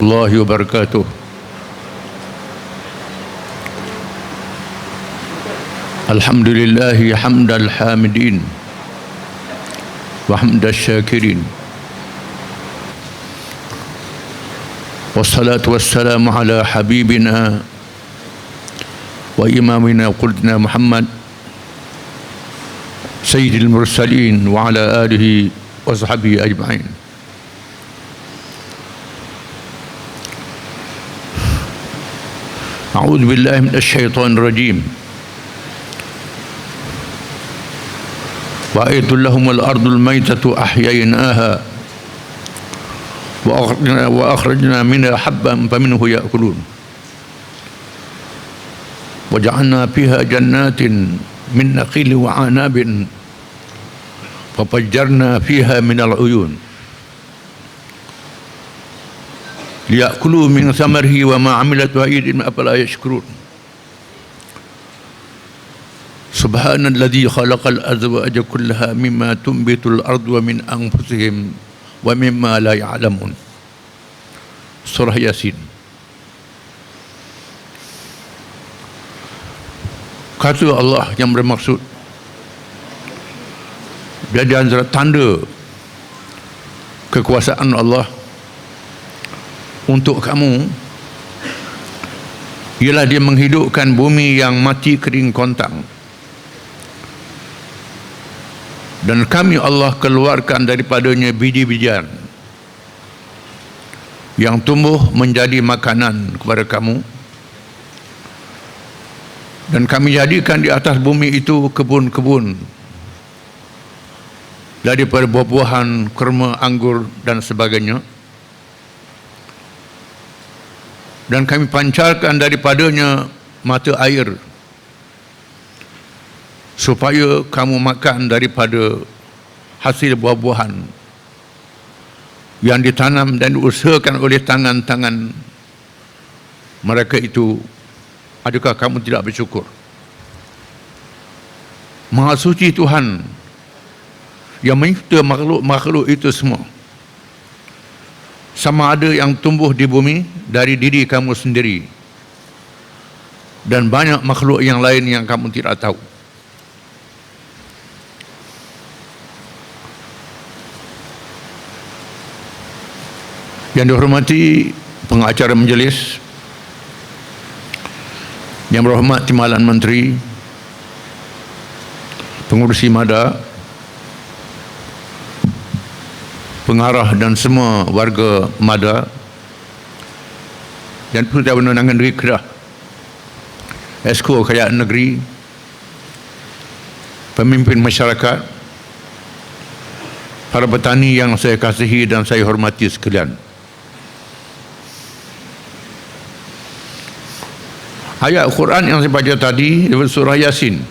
الله وبركاته. الحمد لله حمد الحامدين وحمد الشاكرين، والصلاة والسلام على حبيبنا وإمامنا وقدنا محمد سيد المرسلين وعلى آله وصحبه أجمعين. أعوذ بالله من الشيطان الرجيم. وأيت لهم الأرض الميتة أحييناها وأخرجنا منها حبا فمنه يأكلون وجعلنا فيها جنات من نخيل وعناب وفجرنا فيها من العيون ليأكلوا من ثمره وما عملت أيديهم أفلا يشكرون. سبحان الذي خلق الأزواج كلها مما تنبت الأرض ومن أنفسهم ومما لا يعلمون. Surah Yasin. Kata Allah yang bermaksud dia antara tanda kekuasaan Allah untuk kamu ialah dia menghidupkan bumi yang mati kering kontang, dan kami Allah keluarkan daripadanya biji-bijian yang tumbuh menjadi makanan kepada kamu, dan kami jadikan di atas bumi itu kebun-kebun daripada buah-buahan, kurma, anggur dan sebagainya, dan kami pancarkan daripadanya mata air supaya kamu makan daripada hasil buah-buahan yang ditanam dan diusahakan oleh tangan-tangan mereka itu. Adakah kamu tidak bersyukur? Maha suci Tuhan yang mencipta makhluk-makhluk itu semua, sama ada yang tumbuh di bumi dari diri kamu sendiri dan banyak makhluk yang lain yang kamu tidak tahu. Yang dihormati pengacara majlis, yang berhormat Timbalan Menteri, pengurusi MADA, pengarah dan semua warga MADA, dan Perdana Undangan Negeri Kedah, Esko Kekayaan Negeri, pemimpin masyarakat, para petani yang saya kasihi dan saya hormati sekalian. Ayat Al-Quran yang saya baca tadi dari surah Yasin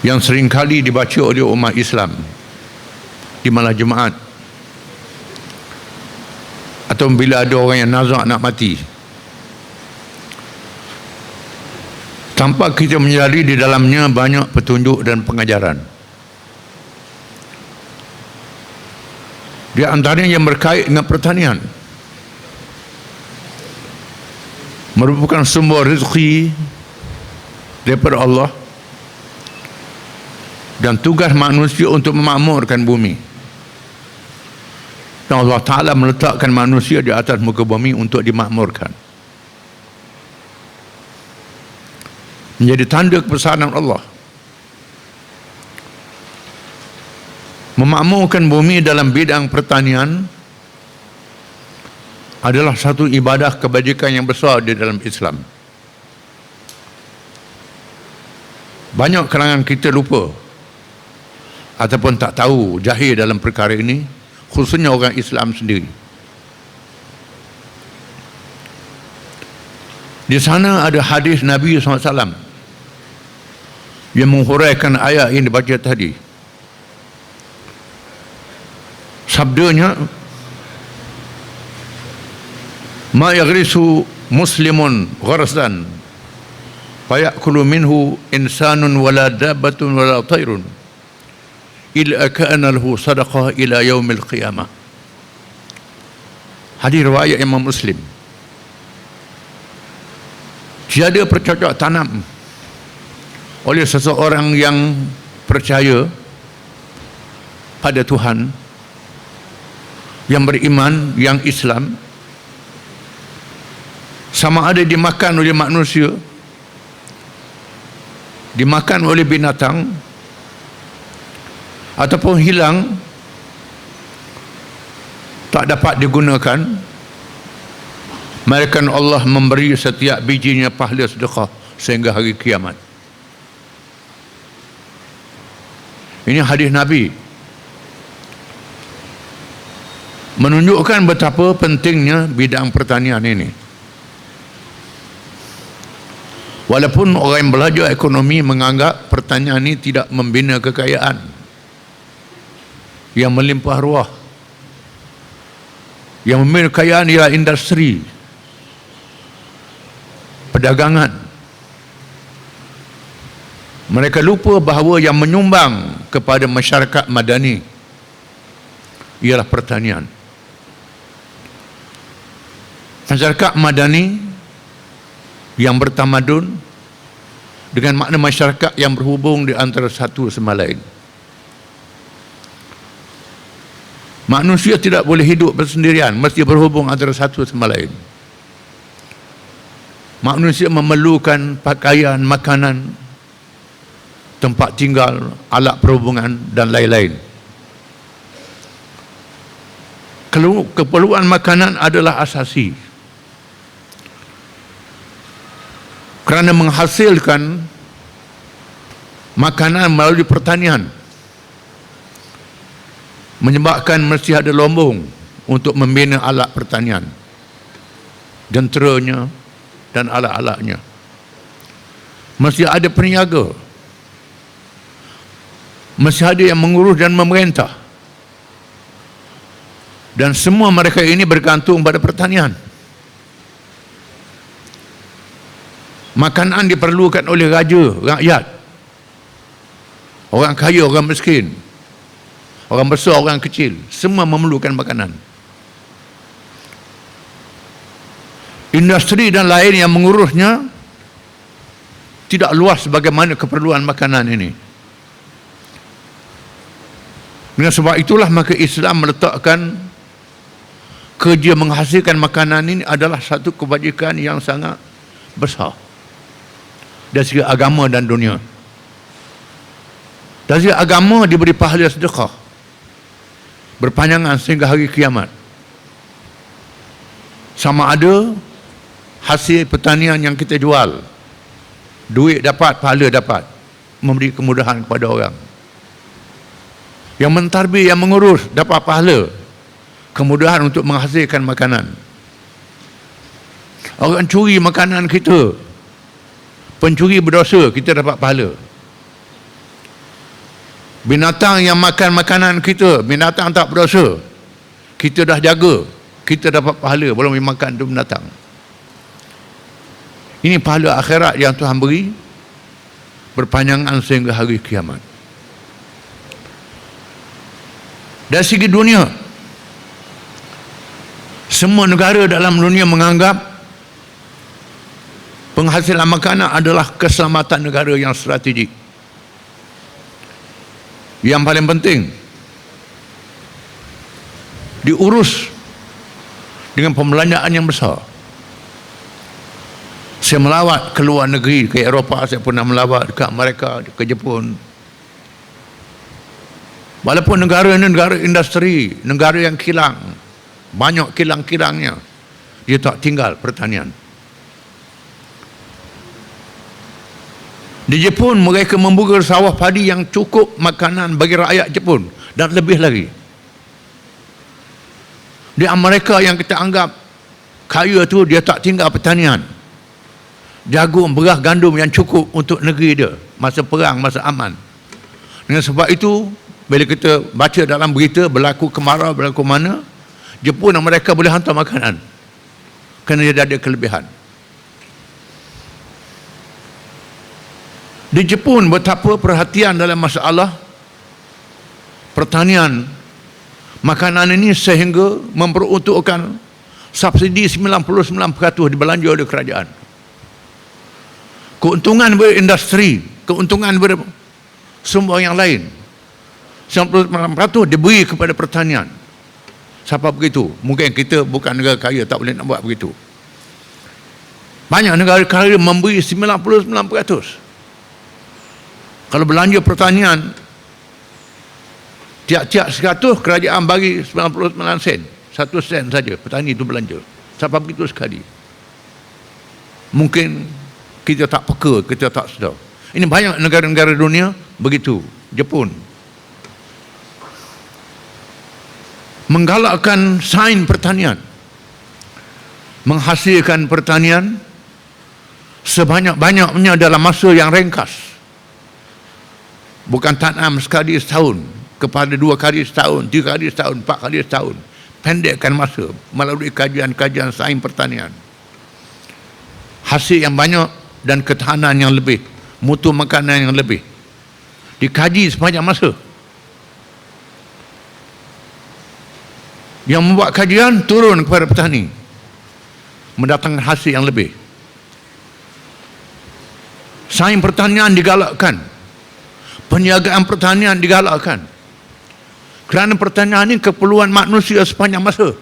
yang seringkali dibaca oleh umat Islam di malam Jumaat atau bila ada orang yang nazak nak mati, tanpa kita menyadari di dalamnya banyak petunjuk dan pengajaran. Di antaranya yang berkait dengan pertanian, merupakan sumber rezeki daripada Allah dan tugas manusia untuk memakmurkan bumi. Dan Allah Ta'ala meletakkan manusia di atas muka bumi untuk dimakmurkan. Menjadi tanda kebesaran Allah. Memakmurkan bumi dalam bidang pertanian adalah satu ibadah kebajikan yang besar di dalam Islam. Banyak kalangan kita lupa ataupun tak tahu, jahil dalam perkara ini, khususnya orang Islam sendiri. Di sana ada hadis Nabi SAW yang menghuraikan ayat yang dibaca tadi. Sabdanya, ma yaghrisu muslimun gharsan fayakulu minhu insanun wala dabbatun wala tayrun illa kana lahu sadaqah ila yaumil qiyamah. Hadis riwayat Imam Muslim. Tiada bercocok tanam oleh seseorang yang percaya pada Tuhan, yang beriman, yang Islam, sama ada dimakan oleh manusia, dimakan oleh binatang, ataupun hilang, tak dapat digunakan, melainkan Allah memberi setiap bijinya pahala sedekah sehingga hari kiamat. Ini hadis Nabi menunjukkan betapa pentingnya bidang pertanian ini. Walaupun orang yang belajar ekonomi menganggap pertanian ini tidak membina kekayaan yang melimpah ruah, yang membina kekayaan ialah industri, perdagangan. Mereka lupa bahawa yang menyumbang kepada masyarakat madani ialah pertanian. Masyarakat madani yang bertamadun dengan makna masyarakat yang berhubung di antara satu sama lain. Manusia tidak boleh hidup bersendirian, mesti berhubung antara satu sama lain. Manusia memerlukan pakaian, makanan, tempat tinggal, alat perhubungan dan lain-lain. Keperluan makanan adalah asasi. Kerana menghasilkan makanan melalui pertanian menyebabkan mesti ada lombong untuk membina alat pertanian, jenteranya dan alat-alatnya. Mesti ada peniaga, mesti ada yang mengurus dan memerintah, dan semua mereka ini bergantung pada pertanian. Makanan diperlukan oleh raja, rakyat, orang kaya, orang miskin, orang besar, orang kecil, semua memerlukan makanan. Industri dan lain yang mengurusnya tidak luas bagaimana keperluan makanan ini. Dengan sebab itulah maka Islam meletakkan kerja menghasilkan makanan ini adalah satu kebajikan yang sangat besar dari segi agama dan dunia. Dari segi agama diberi pahala sedekah berpanjangan sehingga hari kiamat. Sama ada hasil pertanian yang kita jual, duit dapat, pahala dapat, memberi kemudahan kepada orang. Yang mentarbih, yang mengurus dapat pahala, kemudahan untuk menghasilkan makanan. Orang curi makanan kita, pencuri berdosa, kita dapat pahala. Binatang yang makan makanan kita, binatang tak berdosa, kita dah jaga, kita dapat pahala belum makan tu binatang. Ini pahala akhirat yang Tuhan beri berpanjangan sehingga hari kiamat. Dari segi dunia, semua negara dalam dunia menganggap penghasilan makanan adalah keselamatan negara yang strategik, yang paling penting diurus dengan pembelanjaan yang besar. Saya melawat ke luar negeri, ke Eropah, saya pernah melawat ke Amerika, ke Jepun. Walaupun negara ini negara industri, negara yang kilang, banyak kilang-kilangnya, dia tak tinggal pertanian. Di Jepun mereka membuka sawah padi yang cukup makanan bagi rakyat Jepun dan lebih lagi. Di Amerika yang kita anggap kaya tu, dia tak tinggal pertanian. Jagung, beras, gandum yang cukup untuk negeri dia masa perang, masa aman. Dengan sebab itu, bila kita baca dalam berita berlaku kemarau, berlaku mana, Jepun dan mereka boleh hantar makanan kerana dia ada kelebihan. Di Jepun betapa perhatian dalam masalah pertanian makanan ini sehingga memperuntukkan Subsidi 99% dibelanja oleh kerajaan. Keuntungan berindustri, keuntungan semua yang lain, 99% diberi kepada pertanian. Siapa begitu? Mungkin kita bukan negara kaya, tak boleh nak buat begitu. Banyak negara kaya memberi 99%. Kalau belanja pertanian, tiap-tiap 100 kerajaan bagi 99 sen. 1 sen saja petani itu belanja. Siapa begitu sekali? Mungkin kita tak peka, kita tak sedar. Ini banyak negara-negara dunia begitu. Jepun menggalakkan sains pertanian, menghasilkan pertanian sebanyak-banyaknya dalam masa yang ringkas. Bukan tanam sekali setahun, kepada 2 kali setahun, 3 kali setahun, 4 kali setahun. Pendekkan masa melalui kajian-kajian sains pertanian. Hasil yang banyak dan ketahanan yang lebih, mutu makanan yang lebih, dikaji sepanjang masa. Yang membuat kajian turun kepada petani, mendatangkan hasil yang lebih. Sains pertanian digalakkan, penjagaan pertanian digalakkan, kerana pertanian ini keperluan manusia sepanjang masa.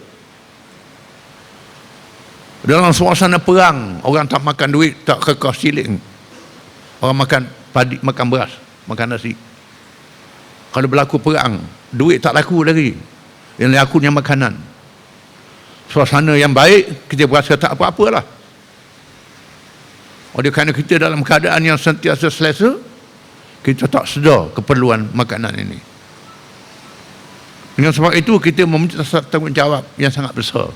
Dalam suasana perang, orang tak makan duit, tak kekal siling. Orang makan padi, makan beras, makan nasi. Kalau berlaku perang, duit tak laku lagi. Yang lakunya makanan. Suasana yang baik, kita berasa tak apa-apalah. Oleh kerana kita dalam keadaan yang sentiasa selesa, kita tak sedar keperluan makanan ini. Dengan sebab itu kita meminta tanggungjawab yang sangat besar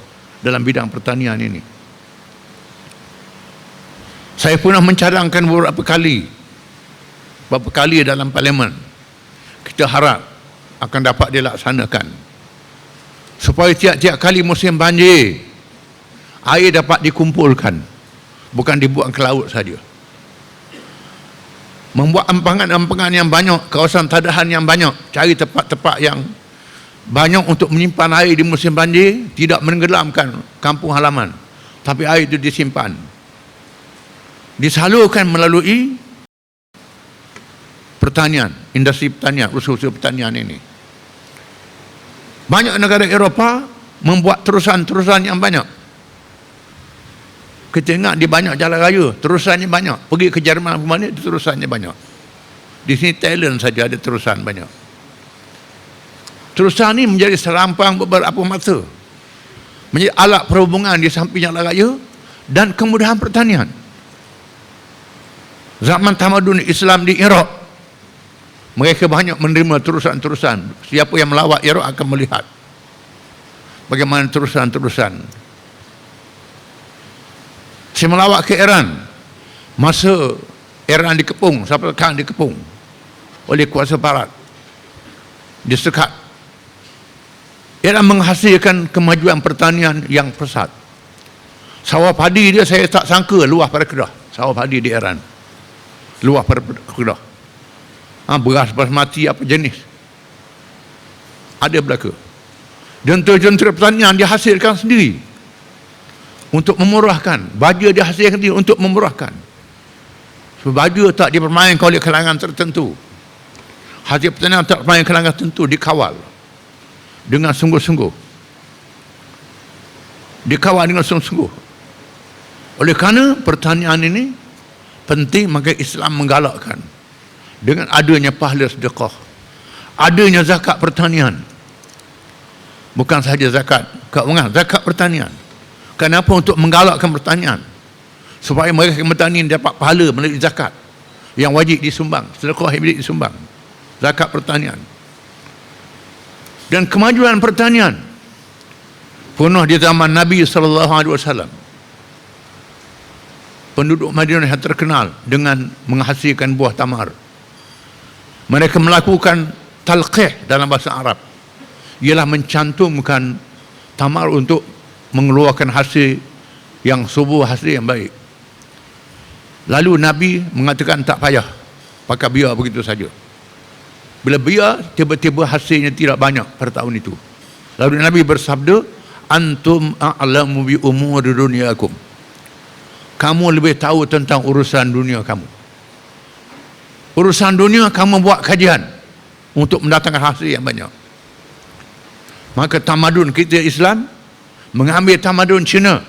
dalam bidang pertanian ini. Saya pernah mencadangkan beberapa kali dalam parlimen. Kita harap akan dapat dilaksanakan, supaya tiap-tiap kali musim banjir, air dapat dikumpulkan, bukan dibuang ke laut saja. Membuat empangan-empangan yang banyak, kawasan tadahan yang banyak, cari tempat-tempat yang banyak untuk menyimpan air di musim banjir, tidak menenggelamkan kampung halaman, tapi air itu disimpan, disalurkan melalui pertanian, industri pertanian, usaha-usaha pertanian ini. Banyak negara Eropah membuat terusan-terusan yang banyak. Kita ingat di banyak jalan raya, terusannya banyak. Pergi ke Jerman ke mana, terusannya banyak. Di sini Thailand saja ada terusan banyak. Terusan ini menjadi serampang beberapa masa, menjadi alat perhubungan di samping jalan raya dan kemudahan pertanian. Zaman tamadun Islam di Iraq, mereka banyak menerima terusan-terusan. Siapa yang melawat Iraq akan melihat bagaimana terusan-terusan. Saya melawat ke Iran, masa Iran dikepung, sampai sekarang dikepung oleh kuasa barat, disekat. Iran menghasilkan kemajuan pertanian yang pesat. Sawah padi dia saya tak sangka luas pada Kedah. Sawah padi di Iran luas pada Kedah. Beras basmati apa jenis ada belaka. Jentera-jentera pertanian dihasilkan sendiri untuk memurahkan. Baja dihasilkan sendiri untuk memurahkan. Sebab baja tak dipermainkan oleh kalangan tertentu. Hasil pertanian tak dipermainkan kalangan tertentu, dikawal dengan sungguh-sungguh. Dikawal dengan sungguh-sungguh. Oleh kerana pertanian ini penting, maka Islam menggalakkan dengan adanya pahala sedekah, adanya zakat pertanian. Bukan sahaja zakat keuangan, zakat pertanian. Kenapa? Untuk menggalakkan pertanian, supaya mereka yang bertani dapat pahala melalui zakat yang wajib disumbang, sedekah yang wajib disumbang, zakat pertanian. Dan kemajuan pertanian punah di zaman Nabi SAW. Penduduk Madinah yang terkenal dengan menghasilkan buah tamar. Mereka melakukan talqih dalam bahasa Arab, ialah mencantumkan tamar untuk mengeluarkan hasil yang subur, hasil yang baik. Lalu Nabi mengatakan tak payah, pakai biar begitu saja. Bila biar, tiba-tiba hasilnya tidak banyak pada tahun itu. Lalu Nabi bersabda, antum a'lamu bi umuri dunyakum. Kamu lebih tahu tentang urusan dunia kamu. Urusan dunia kamu buat kajian untuk mendatangkan hasil yang banyak. Maka tamadun kita Islam mengambil tamadun Cina,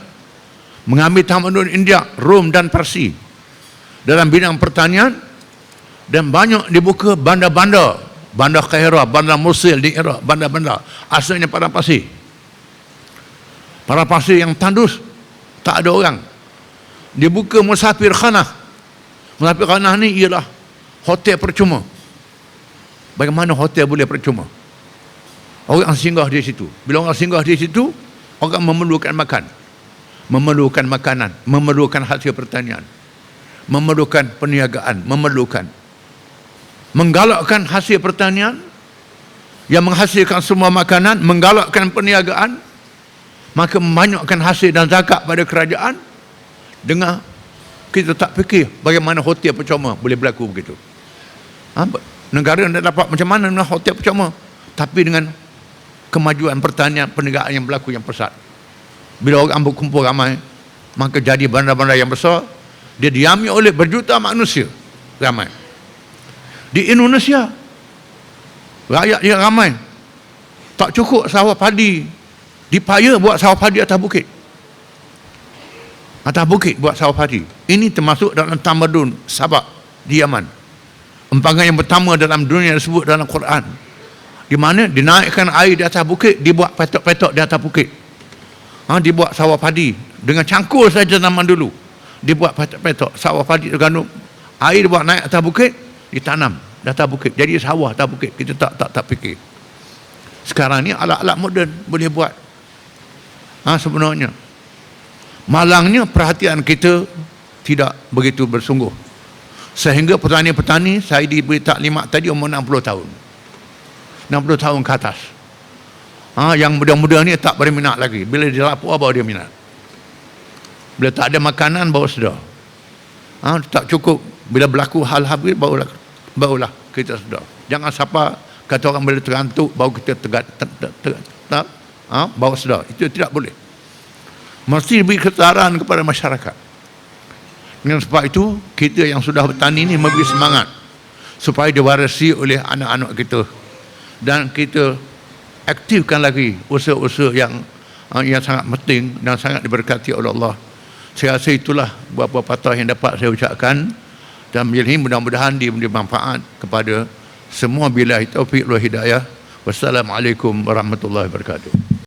mengambil tamadun India, Rom dan Parsi dalam bidang pertanian, dan banyak dibuka bandar-bandar, bandar Kairah, bandar Mosul di Iraq, bandar-bandar asalnya padang pasir. Padang pasir yang tandus, tak ada orang. Dibuka musafir khanah. Musafir khanah ni ialah hotel percuma. Bagaimana hotel boleh percuma? Orang singgah di situ. Bila orang singgah di situ, orang memerlukan makan, memerlukan makanan, memerlukan hasil pertanian, memerlukan perniagaan, menggalakkan hasil pertanian yang menghasilkan semua makanan, menggalakkan perniagaan, maka membanyakkan hasil dan zakat pada kerajaan. Dengar, kita tak fikir bagaimana hotel percuma boleh berlaku begitu. Negara nak dapat macam mana dengan hotel percuma? Tapi dengan kemajuan pertanian, perniagaan yang berlaku yang pesat. Bila orang berkumpul ramai, maka jadi bandar-bandar yang besar. Dia diami oleh berjuta manusia ramai. Di Indonesia, rakyat yang ramai, tak cukup sawah padi, dipaya buat sawah padi atas bukit. Atas bukit buat sawah padi. Ini termasuk dalam tamadun Sabak di Yaman. Empangan yang pertama dalam dunia disebut dalam Quran, di mana dinaikkan air di atas bukit, dibuat petok-petok di atas bukit. Dibuat sawah padi dengan cangkul saja zaman dulu. Dibuat petok-petok sawah padi gandum. Air dibuat naik atas bukit, ditanam di atas bukit. Jadi sawah atas bukit. Kita tak fikir. Sekarang ni alat-alat moden boleh buat. Sebenarnya malangnya perhatian kita tidak begitu bersungguh. Sehingga petani-petani, saya diberi taklimat tadi umur 60 tahun. 60 tahun ke atas. Yang muda-muda ni tak berminat lagi. Bila dia lapar, baru dia minat. Bila tak ada makanan, baru sedar. Tak cukup. Bila berlaku hal-hal, barulah kita sedar. Jangan siapa kata orang bila terantuk, baru kita baru sedar. Itu tidak boleh. Mesti beri kesedaran kepada masyarakat. Dengan sebab itu, kita yang sudah bertani ini memberi semangat supaya diwarisi oleh anak-anak kita. Dan kita aktifkan lagi usaha-usaha yang sangat penting dan sangat diberkati oleh Allah. Saya rasa itulah beberapa patah yang dapat saya ucapkan, dan ini mudah-mudahan diberi manfaat kepada semua. Billahi taufiq wal hidayah. Wassalamualaikum warahmatullahi wabarakatuh.